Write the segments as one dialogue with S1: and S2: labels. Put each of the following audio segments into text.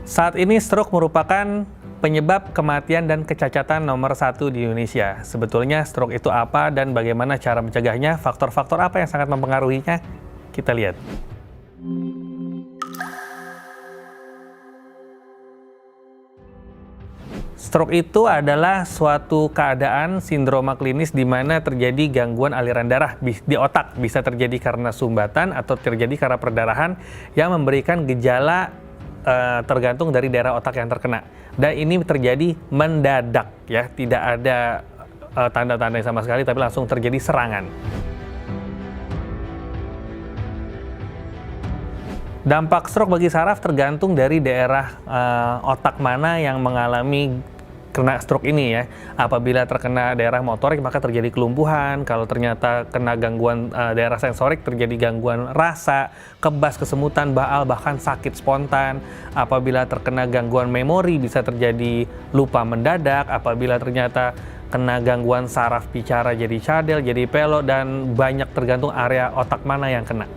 S1: Saat ini stroke merupakan penyebab kematian dan kecacatan nomor 1 di Indonesia. Sebetulnya stroke itu apa dan bagaimana cara mencegahnya? Faktor-faktor apa yang sangat mempengaruhinya? Kita lihat. Stroke itu adalah suatu keadaan sindroma klinis di mana terjadi gangguan aliran darah di otak. Bisa terjadi karena sumbatan atau terjadi karena perdarahan yang memberikan gejala tergantung dari daerah otak yang terkena. Dan ini terjadi mendadak, ya, tidak ada tanda-tanda sama sekali, tapi langsung terjadi serangan. Dampak stroke bagi saraf tergantung dari daerah otak mana yang mengalami kena stroke ini, ya. Apabila terkena daerah motorik maka terjadi kelumpuhan. Kalau ternyata kena gangguan daerah sensorik terjadi gangguan rasa, kebas, kesemutan, baal, bahkan sakit spontan. Apabila terkena gangguan memori bisa terjadi lupa mendadak. Apabila ternyata kena gangguan saraf bicara jadi cadel, jadi pelok, dan banyak tergantung area otak mana yang kena.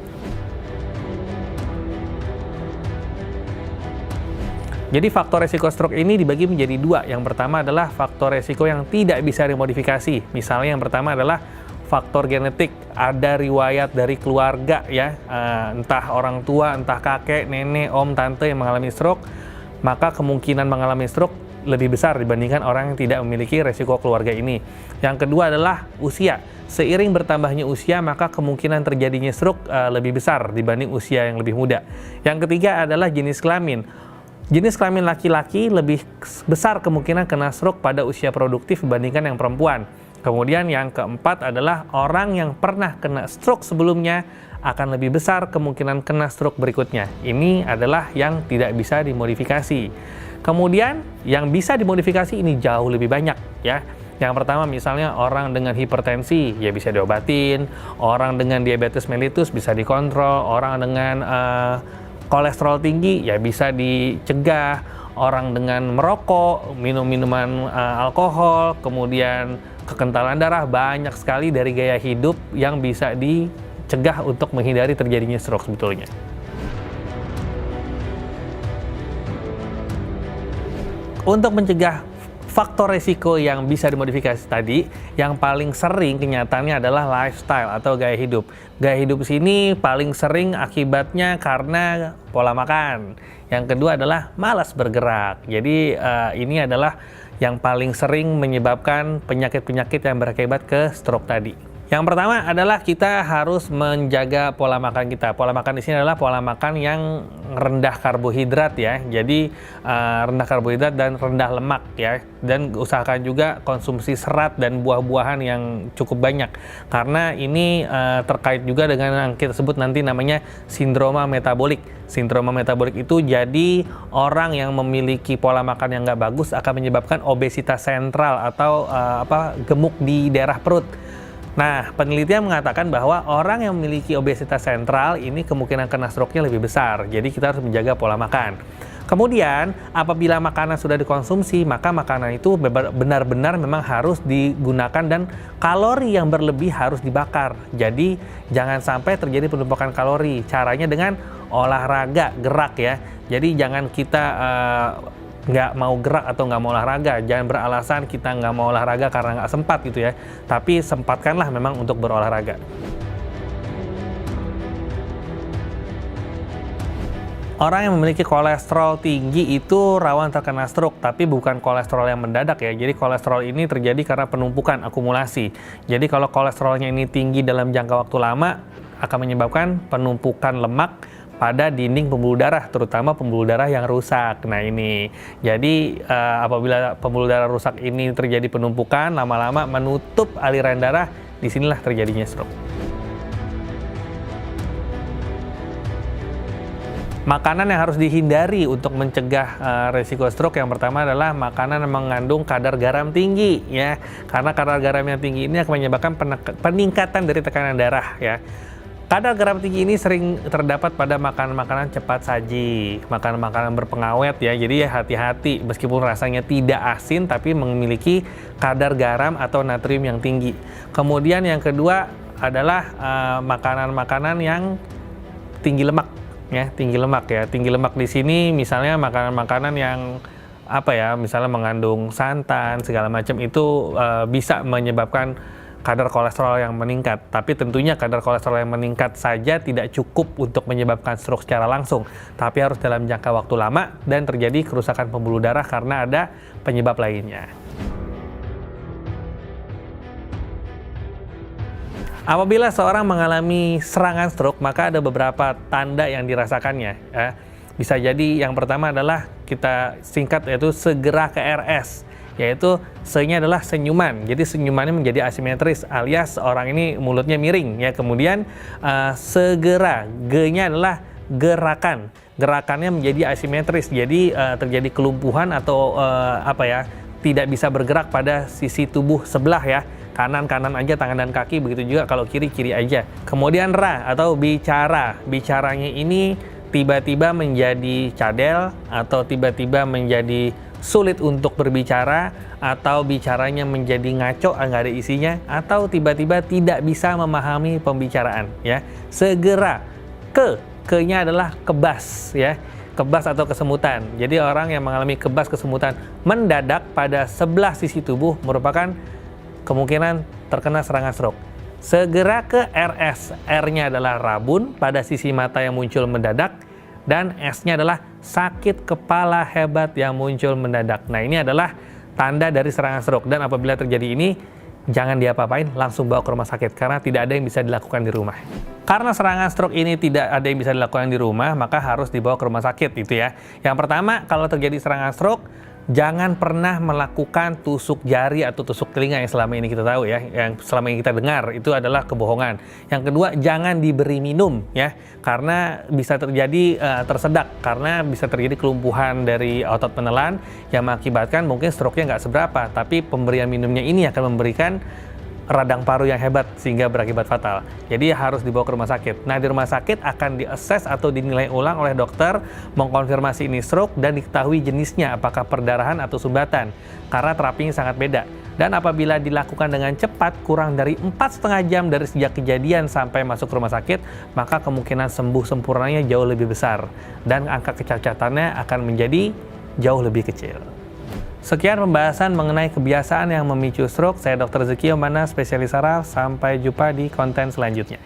S1: Jadi faktor resiko stroke ini dibagi menjadi dua. Yang pertama adalah faktor resiko yang tidak bisa dimodifikasi. Misalnya yang pertama adalah faktor genetik. Ada riwayat dari keluarga, ya, entah orang tua, entah kakek, nenek, om, tante yang mengalami stroke, maka kemungkinan mengalami stroke lebih besar dibandingkan orang yang tidak memiliki resiko keluarga ini. Yang kedua adalah usia. Seiring bertambahnya usia, maka kemungkinan terjadinya stroke lebih besar dibanding usia yang lebih muda. Yang ketiga adalah jenis kelamin. Jenis kelamin laki-laki lebih besar kemungkinan kena stroke pada usia produktif dibandingkan yang perempuan. Kemudian yang keempat adalah orang yang pernah kena stroke sebelumnya akan lebih besar kemungkinan kena stroke berikutnya. Ini adalah yang tidak bisa dimodifikasi. Kemudian yang bisa dimodifikasi ini jauh lebih banyak, ya. Yang pertama misalnya orang dengan hipertensi, ya bisa diobatin. Orang dengan diabetes mellitus bisa dikontrol. Orang dengan kolesterol tinggi ya bisa dicegah. Orang dengan merokok, minum minuman alkohol, kemudian kekentalan darah, banyak sekali dari gaya hidup yang bisa dicegah untuk menghindari terjadinya stroke sebetulnya. Untuk mencegah faktor resiko yang bisa dimodifikasi tadi, yang paling sering kenyataannya adalah lifestyle atau gaya hidup. Gaya hidup sini paling sering akibatnya karena pola makan. Yang kedua adalah malas bergerak. Jadi ini adalah yang paling sering menyebabkan penyakit-penyakit yang berakibat ke stroke tadi. Yang pertama adalah kita harus menjaga pola makan kita. Pola makan di sini adalah pola makan yang rendah karbohidrat, ya. Jadi rendah karbohidrat dan rendah lemak, ya. Dan usahakan juga konsumsi serat dan buah-buahan yang cukup banyak. Karena ini terkait juga dengan yang kita sebut nanti namanya sindroma metabolik. Sindroma metabolik itu jadi orang yang memiliki pola makan yang nggak bagus akan menyebabkan obesitas sentral atau gemuk di daerah perut. Nah, penelitian mengatakan bahwa orang yang memiliki obesitas sentral ini kemungkinan kena stroke-nya lebih besar. Jadi kita harus menjaga pola makan. Kemudian, apabila makanan sudah dikonsumsi, maka makanan itu benar-benar memang harus digunakan dan kalori yang berlebih harus dibakar. Jadi, jangan sampai terjadi penumpukan kalori. Caranya dengan olahraga, gerak, ya. Jadi, jangan kita nggak mau gerak atau nggak mau olahraga. Jangan beralasan kita nggak mau olahraga karena nggak sempat gitu, ya. Tapi sempatkanlah memang untuk berolahraga. Orang yang memiliki kolesterol tinggi itu rawan terkena stroke, tapi bukan kolesterol yang mendadak, ya. Jadi kolesterol ini terjadi karena penumpukan, akumulasi. Jadi kalau kolesterolnya ini tinggi dalam jangka waktu lama akan menyebabkan penumpukan lemak pada dinding pembuluh darah, terutama pembuluh darah yang rusak. Nah ini, jadi apabila pembuluh darah rusak ini terjadi penumpukan, lama-lama menutup aliran darah, disinilah terjadinya stroke. Makanan yang harus dihindari untuk mencegah resiko stroke yang pertama adalah makanan yang mengandung kadar garam tinggi, ya. Karena kadar garam yang tinggi ini akan menyebabkan peningkatan dari tekanan darah, ya. Kadar garam tinggi ini sering terdapat pada makanan-makanan cepat saji, makanan-makanan berpengawet, ya. Jadi ya hati-hati, meskipun rasanya tidak asin tapi memiliki kadar garam atau natrium yang tinggi. Kemudian yang kedua adalah makanan-makanan yang tinggi lemak. ya, tinggi lemak ya. Tinggi lemak di sini misalnya makanan-makanan yang apa ya, misalnya mengandung santan segala macam itu bisa menyebabkan kadar kolesterol yang meningkat. Tapi tentunya kadar kolesterol yang meningkat saja tidak cukup untuk menyebabkan stroke secara langsung, tapi harus dalam jangka waktu lama dan terjadi kerusakan pembuluh darah karena ada penyebab lainnya. Apabila seorang mengalami serangan stroke, maka ada beberapa tanda yang dirasakannya. Ya. Bisa jadi yang pertama adalah kita singkat yaitu segera ke RS. Yaitu se-nya adalah senyuman, jadi senyumannya menjadi asimetris alias orang ini mulutnya miring ya. Kemudian segera, G-nya adalah gerakannya menjadi asimetris, jadi terjadi kelumpuhan atau tidak bisa bergerak pada sisi tubuh sebelah ya, kanan aja tangan dan kaki, begitu juga kalau kiri aja. Kemudian ra atau bicaranya ini tiba-tiba menjadi cadel atau tiba-tiba menjadi sulit untuk berbicara, atau bicaranya menjadi ngaco, nggak ada isinya, atau tiba-tiba tidak bisa memahami pembicaraan ya. Segera ke-nya adalah kebas ya, kebas atau kesemutan. Jadi orang yang mengalami kebas kesemutan mendadak pada sebelah sisi tubuh merupakan kemungkinan terkena serangan stroke. Segera ke RS, R-nya adalah rabun pada sisi mata yang muncul mendadak, dan S-nya adalah sakit kepala hebat yang muncul mendadak. Nah, ini adalah tanda dari serangan stroke, dan apabila terjadi ini jangan diapa-apain, langsung bawa ke rumah sakit karena tidak ada yang bisa dilakukan di rumah. Karena serangan stroke ini tidak ada yang bisa dilakukan di rumah, maka harus dibawa ke rumah sakit itu ya. Yang pertama, kalau terjadi serangan stroke, jangan pernah melakukan tusuk jari atau tusuk telinga yang selama ini kita tahu ya, yang selama ini kita dengar itu adalah kebohongan. Yang kedua, jangan diberi minum ya, karena bisa terjadi tersedak, karena bisa terjadi kelumpuhan dari otot penelan yang mengakibatkan mungkin stroke-nya nggak seberapa, tapi pemberian minumnya ini akan memberikan radang paru yang hebat sehingga berakibat fatal. Jadi harus dibawa ke rumah sakit. Nah, di rumah sakit akan diassess atau dinilai ulang oleh dokter, mengkonfirmasi ini stroke dan diketahui jenisnya apakah perdarahan atau sumbatan, karena terapinya sangat beda. Dan apabila dilakukan dengan cepat, kurang dari 4,5 jam dari sejak kejadian sampai masuk rumah sakit, maka kemungkinan sembuh sempurnanya jauh lebih besar dan angka kecacatannya akan menjadi jauh lebih kecil. Sekian pembahasan mengenai kebiasaan yang memicu stroke. Saya Dr. Zeki Omana, spesialis saraf. Sampai jumpa di konten selanjutnya.